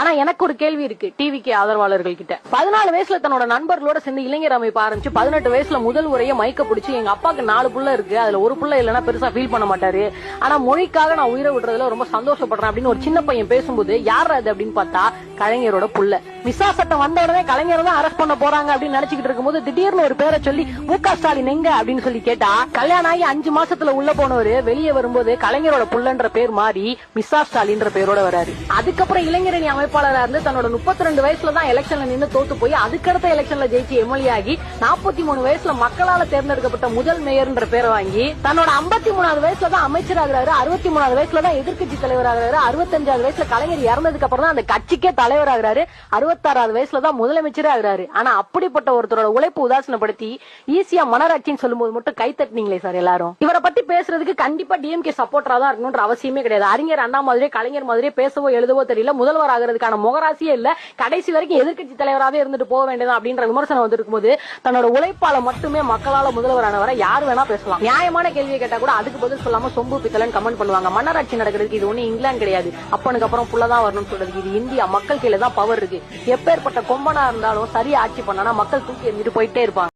ஆனா எனக்கு ஒரு கேள்வி இருக்கு டிவிக்கு ஆதரவாளர்கள் கிட்ட. 14 வயசுல தன்னோட நண்பர்களோட சேர்ந்து இளைஞர் அமைப்பு ஆரம்பிச்சு 18 வயசுல முதல் முறையே மைக்க பிடிச்சு எங்க அப்பாக்கு 4 புள்ள இருக்கு, அதுல ஒரு புள்ள இல்லைன்னா பெருசா ஃபீல் பண்ண மாட்டாரு, ஆனா மொழிக்காக நான் உயிரை விடுறதுல ரொம்ப சந்தோஷப்படுறேன் அப்படின்னு ஒரு சின்ன பையன் பேசும்போது யார் அது அப்படின்னு பார்த்தா கலைஞரோட புள்ள. மிசா சட்டம் வந்த உடனே கலைஞர் தான் அரெஸ்ட் பண்ண போறாங்க அப்படின்னு நினைச்சுக்கிட்டு இருக்கும்போது திடீர்னு ஒரு பேரை சொல்லி முக ஸ்டாலின் எங்க அப்படின்னு சொல்லி கேட்டா கல்யாணம் ஆகி 5 மாசத்துல உள்ள போனவரு வெளியே வரும்போது கலைஞரோட புள்ளன்ற பேர் மாறி மிசா ஸ்டாலின்ற பேரோட வராரு. அதுக்கப்புறம் இளைஞரணி அமைப்பாளரா இருந்து தன்னோட 32 வயசுல தான் எலெக்ஷன்ல நின்று தோத்து போய் அதுக்கடுத்த எலெக்ஷன்ல ஜெயிச்சு எம்எல்ஏ ஆகி 43 வயசுல மக்களால தேர்ந்தெடுக்கப்பட்ட முதல் மேயர்ன்ற பேரை வாங்கி தன்னோட 53வது வயசுல தான் அமைச்சர் ஆகிறாரு, 63வது வயசுல தான் எதிர்கட்சி தலைவர் ஆகிறாரு, 65வது வயசுல கலைஞர் இறந்ததுக்கு அப்புறம் தான் அந்த கட்சிக்கே தலைவர் ஆகிறாரு, 66வது வயசுல தான் முதலமைச்சரே ஆகிறாரு. ஆனா அப்படிப்பட்ட ஒருத்தரோட உழைப்பு உதாசனப்படுத்தி ஈஸியா மனராட்சின்னு சொல்லும்போது மட்டும் கை தட்டினீங்களே சார் எல்லாரும். இவரை பத்தி பேசுறதுக்கு கண்டிப்பா டிஎம்கே சப்போர்ட்டரா தான் இருக்கணும்ன்ற அவசியமே கிடையாது. அறிஞர் அண்ணா மாதிரியே கலைஞர் மாதிரியே பேசவோ எழுதவோ தெரியல, முதல்வர் ஆகிறதுக்கான முகராசியே இல்ல, கடைசி வரைக்கும் எதிர்கட்சி தலைவராகவே இருந்துட்டு போக வேண்டியதான் அப்படின்ற விமர்சனம் வந்திருக்கும் போது தன்னோட உழைப்பால மட்டுமே மக்களால முதல்வரானவரை யார் வேணா பேசலாம். நியாயமான கேள்வியை கேட்டா கூட அதுக்கு பதில் சொல்லாம சொம்பு பித்தலன்னு கமெண்ட் பண்ணுவாங்க. மன்னராட்சி நடக்கிறதுக்கு இது ஒண்ணு இங்கிலாந்து கிடையாது, அப்பனுக்கு அப்புறம் புள்ளதான் வரணும்னு சொல்றதுக்கு இது இந்தியா. மக்கள் கையில தான் பவர் இருக்கு. எப்பேற்பட்ட கொம்பனா இருந்தாலும் சரியா ஆட்சி பண்ணா மக்கள் தூக்கி எறிஞ்சிட்டு போயிட்டே இருப்பாங்க.